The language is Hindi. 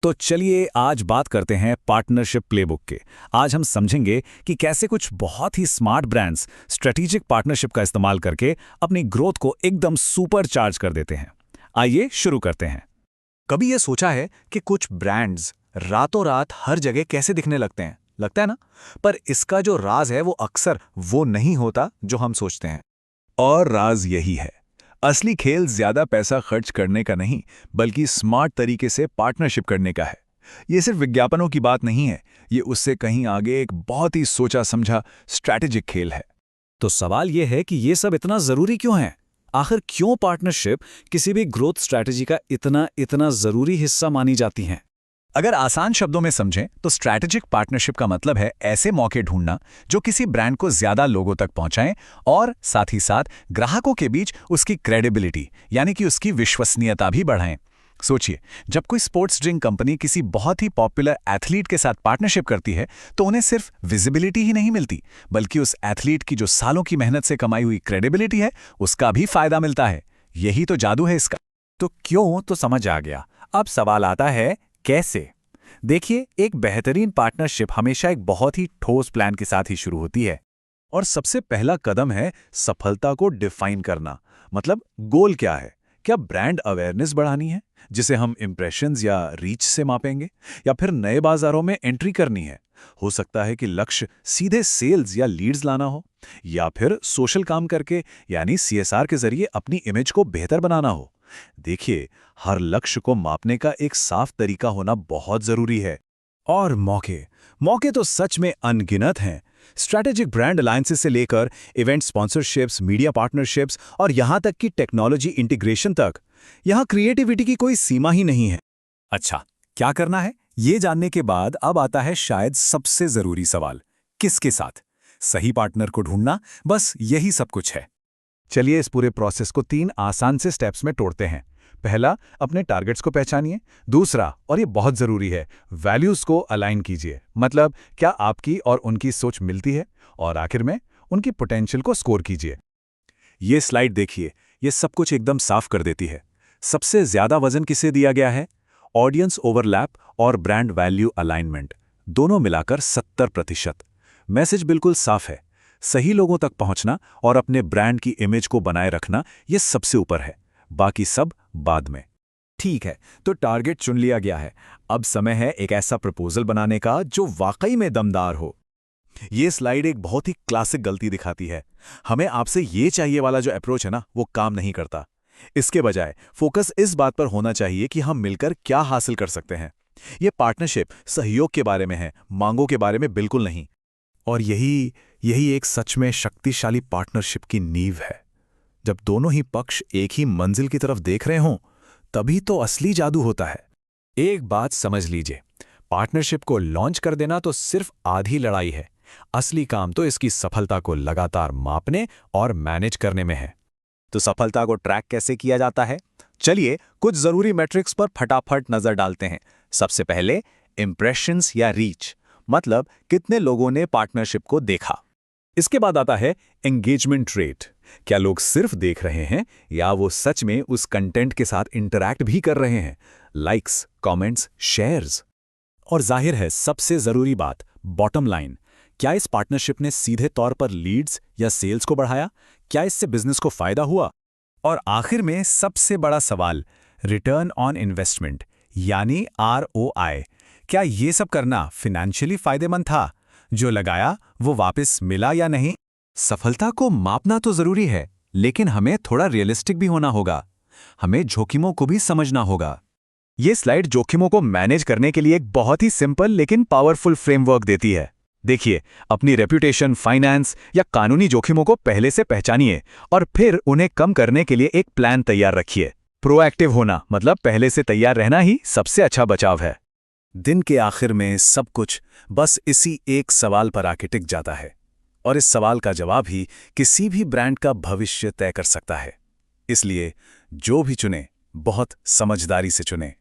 तो चलिए आज बात करते हैं पार्टनरशिप प्लेबुक के। आज हम समझेंगे कि कैसे कुछ बहुत ही स्मार्ट ब्रांड्स स्ट्रेटेजिक पार्टनरशिप का इस्तेमाल करके अपनी ग्रोथ को एकदम सुपर चार्ज कर देते हैं। आइए शुरू करते हैं। कभी ये सोचा है कि कुछ ब्रांड्स रातों रात हर जगह कैसे दिखने लगते हैं? लगता है ना? पर इसका जो राज है वो अक्सर वो नहीं होता जो हम सोचते हैं। और राज यही है, असली खेल ज्यादा पैसा खर्च करने का नहीं बल्कि स्मार्ट तरीके से पार्टनरशिप करने का है। ये सिर्फ विज्ञापनों की बात नहीं है, ये उससे कहीं आगे एक बहुत ही सोचा समझा स्ट्रैटेजिक खेल है। तो सवाल यह है कि ये सब इतना जरूरी क्यों है? आखिर क्यों पार्टनरशिप किसी भी ग्रोथ स्ट्रैटेजी का इतना इतना जरूरी हिस्सा मानी जाती हैं? अगर आसान शब्दों में समझें तो स्ट्रैटेजिक पार्टनरशिप का मतलब है ऐसे मौके ढूंढना जो किसी ब्रांड को ज्यादा लोगों तक पहुंचाएं और साथ ही साथ ग्राहकों के बीच उसकी क्रेडिबिलिटी यानी कि उसकी विश्वसनीयता भी बढ़ाएं। सोचिए, जब कोई स्पोर्ट्स ड्रिंक कंपनी किसी बहुत ही पॉपुलर एथलीट के साथ पार्टनरशिप करती है तो उन्हें सिर्फ विजिबिलिटी ही नहीं मिलती बल्कि उस एथलीट की जो सालों की मेहनत से कमाई हुई क्रेडिबिलिटी है उसका भी फायदा मिलता है। यही तो जादू है इसका। तो क्यों तो समझ आ गया, अब सवाल आता है कैसे। देखिए, एक बेहतरीन पार्टनरशिप हमेशा एक बहुत ही ठोस प्लान के साथ ही शुरू होती है। और सबसे पहला कदम है सफलता को डिफाइन करना। मतलब गोल क्या है? क्या ब्रांड अवेयरनेस बढ़ानी है जिसे हम इंप्रेशंस या रीच से मापेंगे, या फिर नए बाजारों में एंट्री करनी है? हो सकता है कि लक्ष्य सीधे सेल्स या लीड्स लाना हो, या फिर सोशल काम करके यानी CSR के जरिए अपनी इमेज को बेहतर बनाना हो। देखिए, हर लक्ष्य को मापने का एक साफ तरीका होना बहुत जरूरी है। और मौके तो सच में अनगिनत हैं। स्ट्रैटेजिक ब्रांड अलायंसेस से लेकर इवेंट स्पॉन्सरशिप्स, मीडिया पार्टनरशिप्स और यहां तक कि टेक्नोलॉजी इंटीग्रेशन तक, यहां क्रिएटिविटी की कोई सीमा ही नहीं है। अच्छा, क्या करना है? ये जानने के बाद अब आता है शायद सबसे जरूरी सवाल, किसके साथ? सही पार्टनर को ढूंढना, बस यही सब कुछ है। चलिए इस पूरे प्रोसेस को 3 आसान से स्टेप्स में तोड़ते हैं। पहला, अपने टारगेट्स को पहचानिए। दूसरा, और ये बहुत जरूरी है, वैल्यूज को अलाइन कीजिए। मतलब क्या आपकी और उनकी सोच मिलती है? और आखिर में उनकी पोटेंशियल को स्कोर कीजिए। ये स्लाइड देखिए, ये सब कुछ एकदम साफ कर देती है। सबसे ज्यादा वजन किसे दिया गया है? ऑडियंस ओवरलैप और ब्रांड वैल्यू अलाइनमेंट, दोनों मिलाकर 70%। मैसेज बिल्कुल साफ है, सही लोगों तक पहुंचना और अपने ब्रांड की इमेज को बनाए रखना, ये सबसे ऊपर है, बाकी सब बाद में। ठीक है, तो टारगेट चुन लिया गया है। अब समय है एक ऐसा प्रपोजल बनाने का जो वाकई में दमदार हो। ये स्लाइड एक बहुत ही क्लासिक गलती दिखाती है। हमें आपसे ये चाहिए वाला जो अप्रोच है ना, वो काम नहीं करता। इसके बजाय फोकस इस बात पर होना चाहिए कि हम मिलकर क्या हासिल कर सकते हैं। ये पार्टनरशिप सहयोग के बारे में है, मांगों के बारे में बिल्कुल नहीं। और यही एक सच में शक्तिशाली पार्टनरशिप की नींव है। जब दोनों ही पक्ष एक ही मंजिल की तरफ देख रहे हों, तभी तो असली जादू होता है। एक बात समझ लीजिए, पार्टनरशिप को लॉन्च कर देना तो सिर्फ आधी लड़ाई है। असली काम तो इसकी सफलता को लगातार मापने और मैनेज करने में है। तो सफलता को ट्रैक कैसे किया जाता है? चलिए कुछ जरूरी मैट्रिक्स पर फटाफट नजर डालते हैं। सबसे पहले इंप्रेशंस या रीच, मतलब कितने लोगों ने पार्टनरशिप को देखा। इसके बाद आता है एंगेजमेंट रेट, क्या लोग सिर्फ देख रहे हैं या वो सच में उस कंटेंट के साथ इंटरैक्ट भी कर रहे हैं? Likes, comments, shares. और जाहिर है सबसे जरूरी बात, बॉटम लाइन, क्या इस पार्टनरशिप ने सीधे तौर पर लीड्स या सेल्स को बढ़ाया? क्या इससे बिजनेस को फायदा हुआ? और आखिर में सबसे बड़ा सवाल, रिटर्न ऑन इन्वेस्टमेंट यानी ROI, क्या ये सब करना फाइनेंशियली फायदेमंद था? जो लगाया वो वापस मिला या नहीं? सफलता को मापना तो जरूरी है, लेकिन हमें थोड़ा रियलिस्टिक भी होना होगा। हमें जोखिमों को भी समझना होगा। ये स्लाइड जोखिमों को मैनेज करने के लिए एक बहुत ही सिंपल लेकिन पावरफुल फ्रेमवर्क देती है। देखिए, अपनी रेप्यूटेशन, फाइनेंस या कानूनी जोखिमों को पहले से पहचानिए और फिर उन्हें कम करने के लिए एक प्लान तैयार रखिए। प्रोएक्टिव होना मतलब पहले से तैयार रहना ही सबसे अच्छा बचाव है। दिन के आखिर में सब कुछ बस इसी एक सवाल पर आके टिक जाता है, और इस सवाल का जवाब ही किसी भी ब्रांड का भविष्य तय कर सकता है। इसलिए जो भी चुने, बहुत समझदारी से चुने।